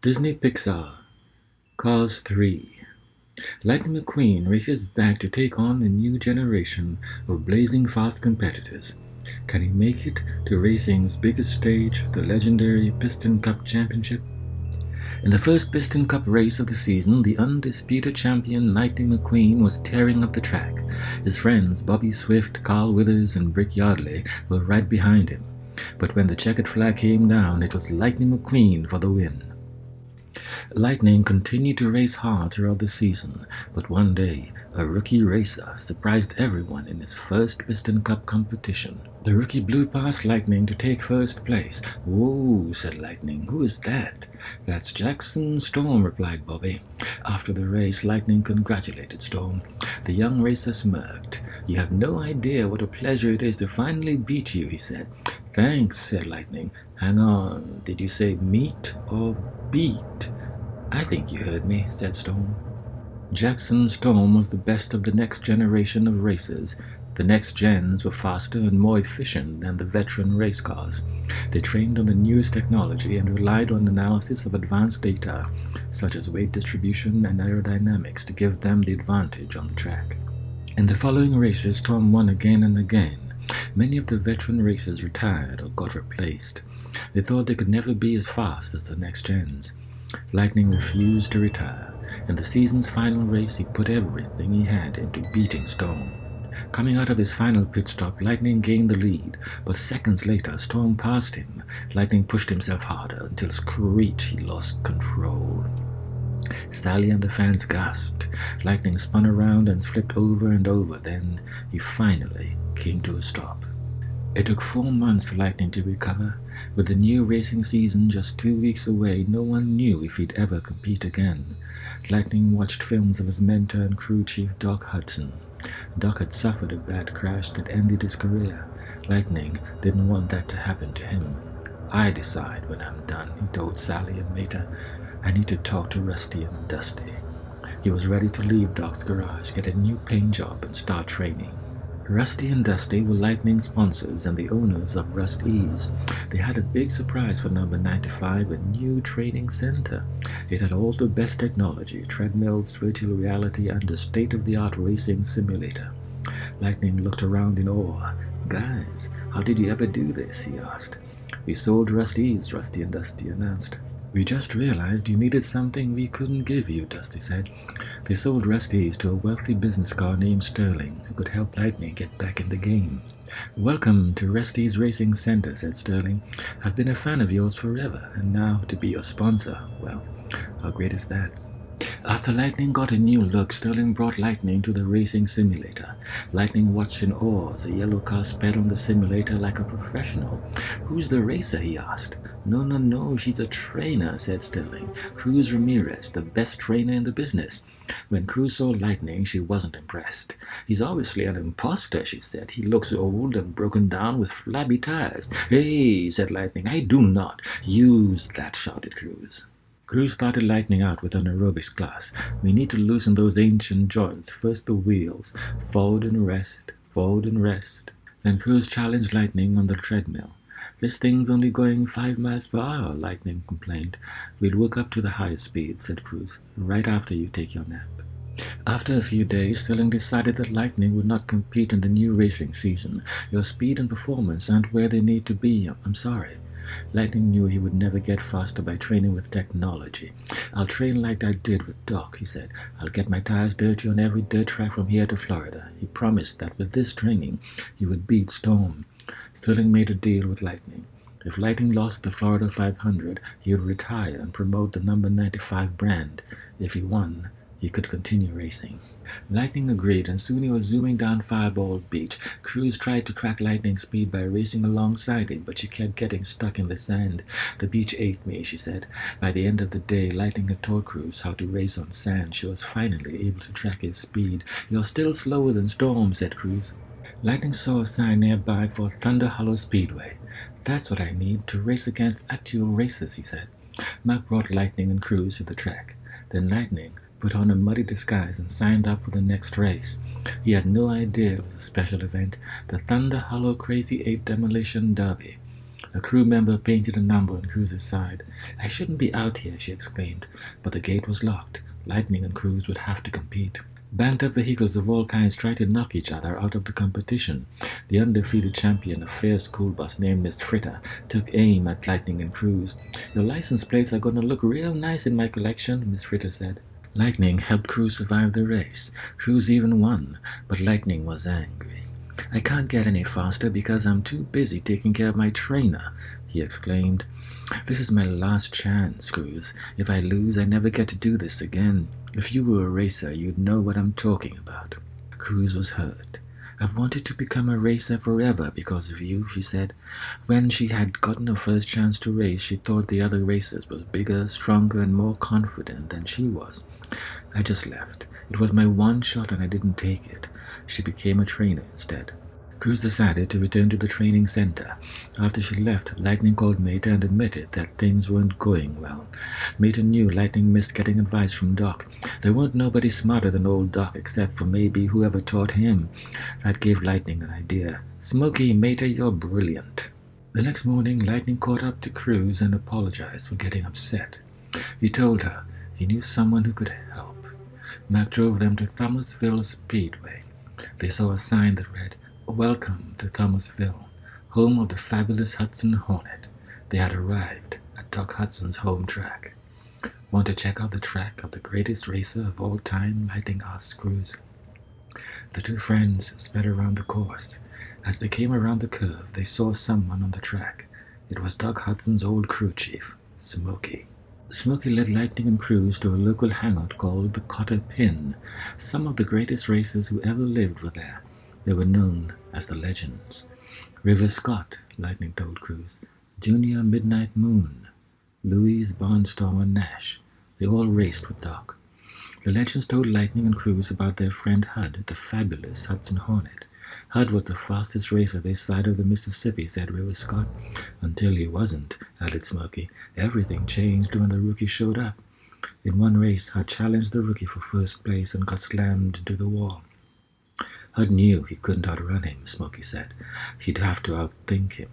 Disney Pixar, Cars 3. Lightning McQueen races back to take on a new generation of blazing fast competitors. Can he make it to racing's biggest stage, the legendary Piston Cup Championship? In the first Piston Cup race of the season, the undisputed champion Lightning McQueen was tearing up the track. His friends Bobby Swift, Carl Withers, and Brick Yardley were right behind him. But when the checkered flag came down, it was Lightning McQueen for the win. Lightning continued to race hard throughout the season, but one day, a rookie racer surprised everyone in his first Piston Cup competition. The rookie blew past Lightning to take first place. "Whoa," said Lightning, "who is that?" "That's Jackson Storm," replied Bobby. After the race, Lightning congratulated Storm. The young racer smirked. "You have no idea what a pleasure it is to finally beat you," he said. "Thanks," said Lightning. "Hang on, did you say meet or beat?" "I think you heard me," said Storm. Jackson Storm was the best of the next generation of racers. The next gens were faster and more efficient than the veteran race cars. They trained on the newest technology and relied on analysis of advanced data, such as weight distribution and aerodynamics, to give them the advantage on the track. In the following races, Storm won again and again. Many of the veteran racers retired or got replaced. They thought they could never be as fast as the next gens. Lightning refused to retire. In the season's final race, he put everything he had into beating Storm. Coming out of his final pit stop, Lightning gained the lead, but seconds later, Storm passed him. Lightning pushed himself harder until screech he lost control. Sally and the fans gasped. Lightning spun around and flipped over and over. Then he finally came to a stop. It took 4 months for Lightning to recover. With the new racing season just 2 weeks away, no one knew if he'd ever compete again. Lightning watched films of his mentor and crew chief Doc Hudson. Doc had suffered a bad crash that ended his career. Lightning didn't want that to happen to him. "I decide when I'm done," he told Sally and Mater. "I need to talk to Rusty and Dusty." He was ready to leave Doc's garage, get a new paint job, and start training. Rusty and Dusty were Lightning sponsors and the owners of Rust Ease. They had a big surprise for number 95, a new training center. It had all the best technology, treadmills, virtual reality, and a state-of-the-art racing simulator. Lightning looked around in awe. "Guys, how did you ever do this?" he asked. "We sold Rust Ease," Rusty and Dusty announced. "We just realized you needed something we couldn't give you," Dusty said. They sold Rust Ease to a wealthy business car named Sterling, who could help Lightning get back in the game. "Welcome to Rust Ease Racing Center," said Sterling. "I've been a fan of yours forever, and now to be your sponsor, well, how great is that?" After Lightning got a new look, Sterling brought Lightning to the racing simulator. Lightning watched in awe as a yellow car sped on the simulator like a professional. "Who's the racer?" he asked. No, she's a trainer," said Sterling. "Cruz Ramirez, the best trainer in the business." When Cruz saw Lightning, she wasn't impressed. "He's obviously an imposter," she said. "He looks old and broken down with flabby tires." "Hey," said Lightning, "I do not use that," shouted Cruz. Cruz started Lightning out with an aerobics class. "We need to loosen those ancient joints. First the wheels. Forward and rest, forward and rest." Then Cruz challenged Lightning on the treadmill. "This thing's only going 5 miles per hour, Lightning complained. "We'll work up to the higher speed," said Cruz, "right after you take your nap." After a few days, Sterling decided that Lightning would not compete in the new racing season. "Your speed and performance aren't where they need to be. I'm sorry." Lightning knew he would never get faster by training with technology. "I'll train like I did with Doc," he said. "I'll get my tires dirty on every dirt track from here to Florida." He promised that with this training, he would beat Storm. Sterling made a deal with Lightning. If Lightning lost the Florida 500, he would retire and promote the number 95 brand. If he won, he could continue racing. Lightning agreed, and soon he was zooming down Fireball Beach. Cruz tried to track Lightning's speed by racing alongside him, but she kept getting stuck in the sand. "The beach ate me," she said. By the end of the day, Lightning had taught Cruz how to race on sand. She was finally able to track his speed. "You're still slower than Storm," said Cruz. Lightning saw a sign nearby for Thunder Hollow Speedway. "That's what I need to race against actual racers," he said. Mark brought Lightning and Cruz to the track. Then Lightning put on a muddy disguise and signed up for the next race. He had no idea it was a special event, the Thunder Hollow Crazy 8 Demolition Derby. A crew member painted a number on Cruz's side. "I shouldn't be out here," she exclaimed, but the gate was locked. Lightning and Cruz would have to compete. Banked-up vehicles of all kinds tried to knock each other out of the competition. The undefeated champion, a fair school bus named Miss Fritter, took aim at Lightning and Cruz. "Your license plates are going to look real nice in my collection," Miss Fritter said. Lightning helped Cruz survive the race. Cruz even won, but Lightning was angry. "I can't get any faster because I'm too busy taking care of my trainer," he exclaimed. "This is my last chance, Cruz. If I lose, I never get to do this again. If you were a racer, you'd know what I'm talking about." Cruz was hurt. "I've wanted to become a racer forever because of you," she said. When she had gotten her first chance to race, she thought the other racers were bigger, stronger, and more confident than she was. "I just left. It was my one shot and I didn't take it." She became a trainer instead. Cruz decided to return to the training center. After she left, Lightning called Mater and admitted that things weren't going well. Mater knew Lightning missed getting advice from Doc. There weren't nobody smarter than old Doc except for maybe whoever taught him. That gave Lightning an idea. "Smokey, Mater, you're brilliant." The next morning, Lightning caught up to Cruz and apologized for getting upset. He told her he knew someone who could help. Mac drove them to Thomasville Speedway. They saw a sign that read, "Welcome to Thomasville, home of the fabulous Hudson Hornet." They had arrived at Doc Hudson's home track. "Want to check out the track of the greatest racer of all time?" Lightning asked Cruz. The two friends sped around the course. As they came around the curve, they saw someone on the track. It was Doc Hudson's old crew chief, Smokey. Smokey led Lightning and Cruz to a local hangout called the Cotter Pin. Some of the greatest racers who ever lived were there. They were known as the Legends. River Scott, Lightning told Cruz, Junior Midnight Moon, Louise Barnstormer and Nash. They all raced with Doc. The Legends told Lightning and Cruz about their friend Hud, the fabulous Hudson Hornet. Hud was the fastest racer this side of the Mississippi, said River Scott. Until he wasn't, added Smokey. Everything changed when the rookie showed up. In one race, Hud challenged the rookie for first place and got slammed into the wall. Hud knew he couldn't outrun him, Smokey said. He'd have to outthink him.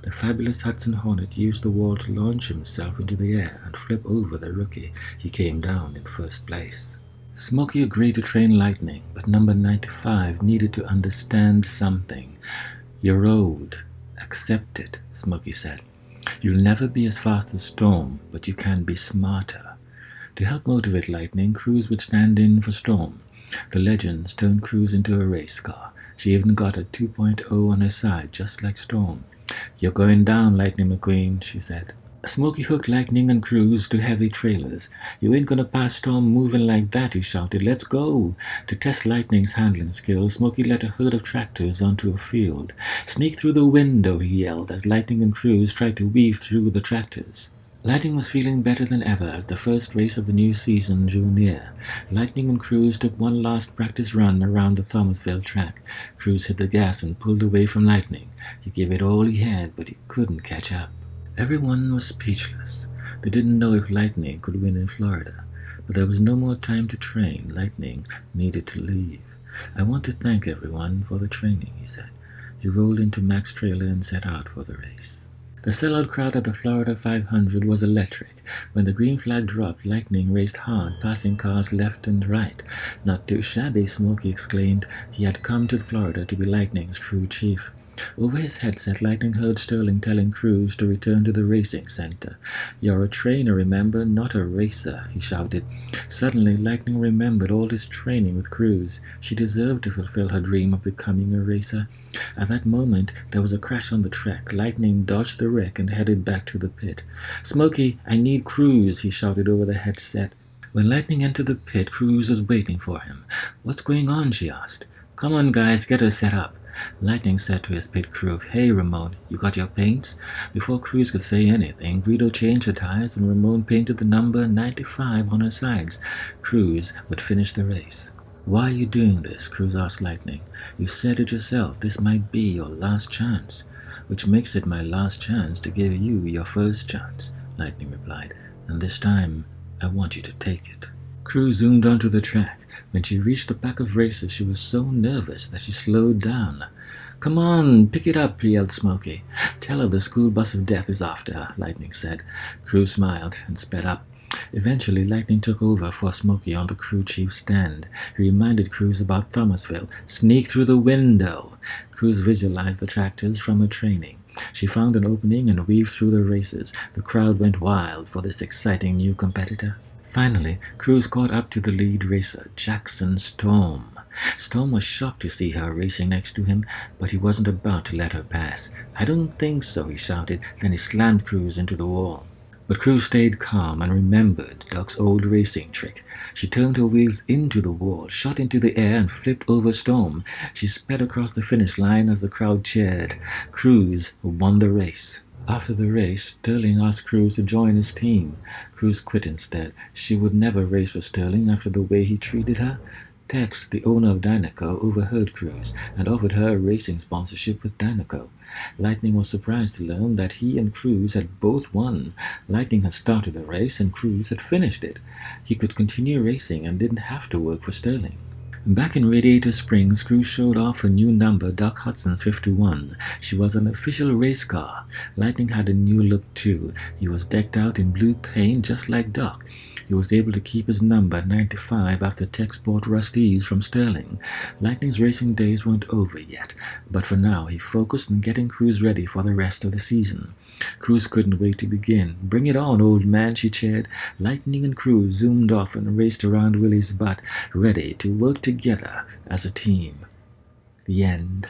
The fabulous Hudson Hornet used the wall to launch himself into the air and flip over the rookie. He came down in first place. Smokey agreed to train Lightning, but number 95 needed to understand something. You're old. Accept it, Smokey said. You'll never be as fast as Storm, but you can be smarter. To help motivate Lightning, Cruz would stand in for Storm. The Legends turned Cruz into a race car. She even got a 2.0 on her side, just like Storm. You're going down, Lightning McQueen, she said. Smokey hooked Lightning and Cruz to heavy trailers. You ain't gonna pass Storm moving like that, he shouted. Let's go! To test Lightning's handling skills, Smokey led a herd of tractors onto a field. Sneak through the window, he yelled, as Lightning and Cruz tried to weave through the tractors. Lightning was feeling better than ever as the first race of the new season drew near. Lightning and Cruz took one last practice run around the Thomasville track. Cruz hit the gas and pulled away from Lightning. He gave it all he had, but he couldn't catch up. Everyone was speechless. They didn't know if Lightning could win in Florida. But there was no more time to train. Lightning needed to leave. I want to thank everyone for the training, he said. He rolled into Mac's trailer and set out for the race. The sellout crowd at the Florida 500 was electric. When the green flag dropped, Lightning raced hard, passing cars left and right. Not too shabby, Smokey exclaimed. He had come to Florida to be Lightning's crew chief. Over his headset, Lightning heard Sterling telling Cruz to return to the racing center. You're a trainer, remember, not a racer, he shouted. Suddenly, Lightning remembered all his training with Cruz. She deserved to fulfill her dream of becoming a racer. At that moment, there was a crash on the track. Lightning dodged the wreck and headed back to the pit. Smokey, I need Cruz, he shouted over the headset. When Lightning entered the pit, Cruz was waiting for him. What's going on, she asked. Come on, guys, get her set up. Lightning said to his pit crew, Hey, Ramon, you got your paints? Before Cruz could say anything, Guido changed her tires and Ramon painted the number 95 on her sides. Cruz would finish the race. Why are you doing this? Cruz asked Lightning. You said it yourself, this might be your last chance. Which makes it my last chance to give you your first chance, Lightning replied. And this time, I want you to take it. Cruz zoomed onto the track. When she reached the pack of racers, she was so nervous that she slowed down. "Come on, pick it up," yelled Smokey. "Tell her the school bus of death is after her," Lightning said. Cruz smiled and sped up. Eventually, Lightning took over for Smokey on the crew chief's stand. He reminded Cruz about Thomasville. "Sneak through the window." Cruz visualized the tractors from her training. She found an opening and weaved through the races. The crowd went wild for this exciting new competitor. Finally, Cruz caught up to the lead racer, Jackson Storm. Storm was shocked to see her racing next to him, but he wasn't about to let her pass. "I don't think so," he shouted. Then he slammed Cruz into the wall. But Cruz stayed calm and remembered Duck's old racing trick. She turned her wheels into the wall, shot into the air, and flipped over Storm. She sped across the finish line as the crowd cheered. Cruz won the race. After the race, Sterling asked Cruz to join his team. Cruz quit instead. She would never race for Sterling after the way he treated her. Tex, the owner of Dynaco, overheard Cruz and offered her a racing sponsorship with Dynaco. Lightning was surprised to learn that he and Cruz had both won. Lightning had started the race and Cruz had finished it. He could continue racing and didn't have to work for Sterling. Back in Radiator Springs, Cruz showed off a new number, Doc Hudson's 51. She was an official race car. Lightning had a new look too. He was decked out in blue paint just like Doc. He was able to keep his number 95 after Tex bought Rusty's from Sterling. Lightning's racing days weren't over yet, but for now he focused on getting Cruz ready for the rest of the season. Cruz couldn't wait to begin. "Bring it on, old man," she cheered. Lightning and Cruz zoomed off and raced around Willie's butt, ready to work together as a team. The end.